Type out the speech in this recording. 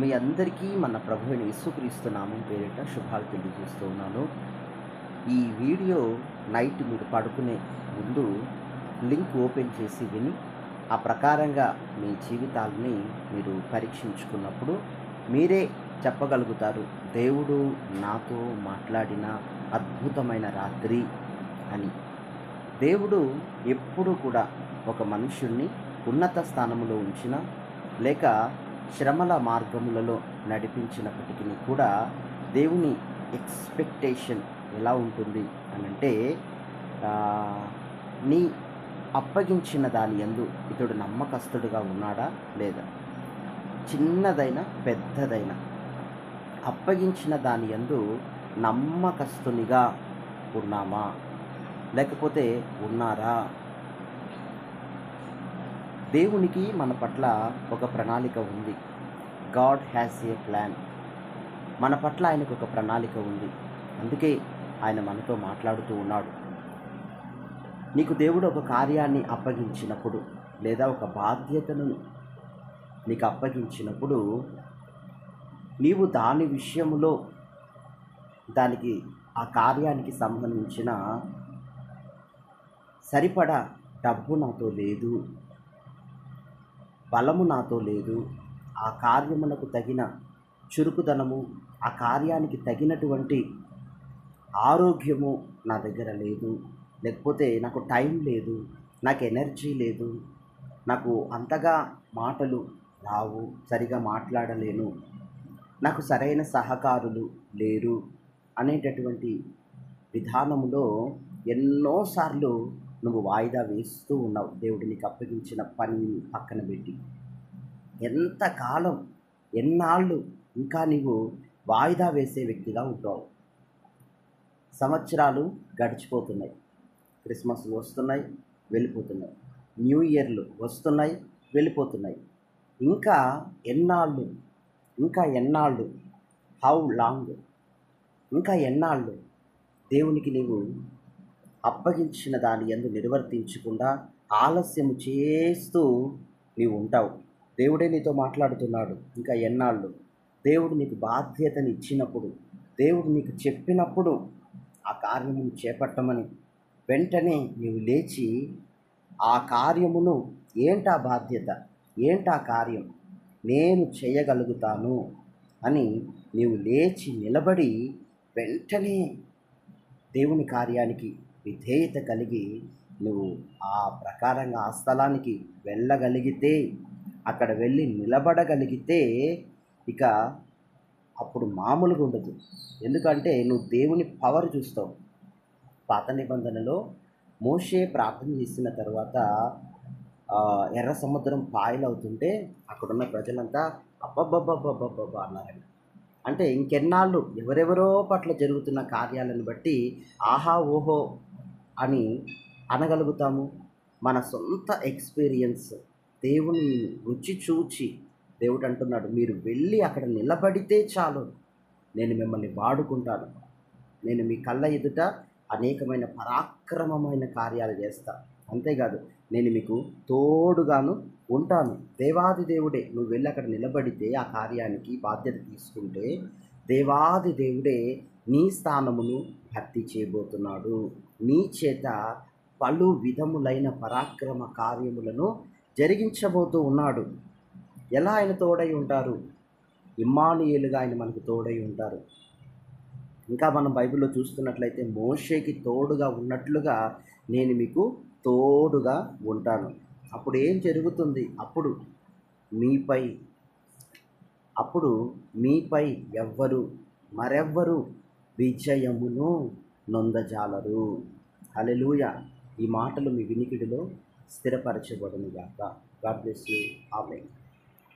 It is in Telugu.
మీ అందరికీ మన ప్రభు అయిన యేసుక్రీస్తు నామం పేరిట శుభాలు తెలియజేస్తూ ఉన్నాను. ఈ వీడియో నైట్ మీరు పడుకునే ముందు లింక్ ఓపెన్ చేసి విని ఆ ప్రకారంగా మీ జీవితాలని మీరు పరీక్షించుకున్నప్పుడు మీరే చెప్పగలుగుతారు, దేవుడు నాతో మాట్లాడిన అద్భుతమైన రాత్రి అని. దేవుడు ఎప్పుడూ కూడా ఒక మనుష్యుణ్ణి ఉన్నత స్థానంలో ఉంచిన లేక శ్రమల మార్గములలో నడిపించినప్పటికీ కూడా దేవుని ఎక్స్పెక్టేషన్ ఎలా ఉంటుంది అని అంటే, నీ అప్పగించిన దాని యందు ఇతడు నమ్మకస్తుడుగా ఉన్నాడా లేదా, చిన్నదైనా పెద్దదైనా అప్పగించిన దాని యందు నమ్మకస్తునిగా ఉన్నామా లేకపోతే ఉన్నారా? దేవునికి మన పట్ల ఒక ప్రణాళిక ఉంది. God has a plan. మన పట్ల ఆయనకు ఒక ప్రణాళిక ఉంది. అందుకే ఆయన మనతో మాట్లాడుతూ ఉన్నాడు. నీకు దేవుడు ఒక కార్యాన్ని అప్పగించినప్పుడు లేదా ఒక బాధ్యతను నీకు అప్పగించినప్పుడు నీవు దాని విషయంలో దానికి ఆ కార్యానికి సంబంధించిన సరిపడా డబ్బు నాతో లేదు, బలము నాతో లేదు, ఆ కార్యమునకు తగిన చురుకుదనము, ఆ కార్యానికి తగినటువంటి ఆరోగ్యము నా దగ్గర లేదు, లేకపోతే నాకు టైం లేదు, నాకు ఎనర్జీ లేదు, నాకు అంతగా మాటలు రావు, సరిగా మాట్లాడలేను, నాకు సరైన సహకారులు లేరు అనేటటువంటి విధానములో ఎన్నోసార్లు నువ్వు వాయిదా వేస్తూ ఉన్నావు. దేవుడు నీకు అప్పగించిన పనిని పక్కన పెట్టి ఎంతకాలం, ఎన్నాళ్ళు ఇంకా నీవు వాయిదా వేసే వ్యక్తిగా ఉంటావు. సంవత్సరాలు గడిచిపోతున్నాయి, క్రిస్మస్ వస్తున్నాయి, వెళ్ళిపోతున్నాయి, న్యూ ఇయర్లు వస్తున్నాయి, వెళ్ళిపోతున్నాయి. ఇంకా ఎన్నాళ్ళు, ఇంకా ఎన్నాళ్ళు, హౌ లాంగ్, ఇంకా ఎన్నాళ్ళు దేవునికి నీవు అప్పగించిన దాని యందు నిర్వర్తించకుండా ఆలస్యము చేస్తూ నీవు ఉంటావు. దేవుడే నీతో మాట్లాడుతున్నాడు. ఇంకా ఎన్నాళ్ళు? దేవుడు నీకు బాధ్యతని ఇచ్చినప్పుడు, దేవుడు నీకు చెప్పినప్పుడు ఆ కార్యమును చేపట్టమని వెంటనే నీవు లేచి ఆ కార్యమును, ఏంటా బాధ్యత, ఏంటా కార్యం, నేను చేయగలుగుతాను అని నీవు లేచి నిలబడి వెంటనే దేవుని కార్యానికి విధేయత కలిగి నువ్వు ఆ ప్రకారంగా ఆ స్థలానికి వెళ్ళగలిగితే, అక్కడ వెళ్ళి నిలబడగలిగితే ఇక అప్పుడు మామూలుగా ఉండదు. ఎందుకంటే నువ్వు దేవుని పవర్ చూస్తావు. పాత నిబంధనలో మోషే ప్రార్థన చేసిన తర్వాత ఎర్ర సముద్రం పాయలవుతుంటే అక్కడున్న ప్రజలంతా అబ్బబ్బబ్బబ్బబ్బబ్బా అన్నారండి. అంటే ఇంకెన్నాళ్ళు ఎవరెవరో పట్ల జరుగుతున్న కార్యాలను బట్టి ఆహా ఓహో అని అనగలుగుతాము. మన సొంత ఎక్స్పీరియన్స్, దేవుని రుచి చూచి దేవుడు అంటున్నాడు, మీరు వెళ్ళి అక్కడ నిలబడితే చాలు, నేను మిమ్మల్ని వాడుకుంటాను, నేను మీ కళ్ళ ఎదుట అనేకమైన పరాక్రమమైన కార్యాలు చేస్తా, అంతేకాదు నేను మీకు తోడుగాను ఉంటాను. దేవాది దేవుడే, నువ్వు వెళ్ళి అక్కడ నిలబడితే ఆ కార్యానికి బాధ్యత తీసుకుంటే దేవాది దేవుడే నీ స్థానమును భర్తీ చేయబోతున్నాడు. నీ చేత పలు విధములైన పరాక్రమ కార్యములను జరిగించబోతూ ఉన్నాడు. ఎలా ఆయన తోడై ఉంటారు? ఇమ్మానుయేలుగా ఆయన మనకు తోడై ఉంటారు. ఇంకా మనం బైబిల్లో చూస్తున్నట్లయితే మోషేకి తోడుగా ఉన్నట్లుగా నేను మీకు తోడుగా ఉంటాను. అప్పుడు ఏం జరుగుతుంది? అప్పుడు మీపై మరెవ్వరు విజయమును నొందజాలరు. హల్లెలూయా. ఈ మాటలు మీ వినికిడిలో స్థిరపరచబడును గాక. God bless you. ఆమేన్.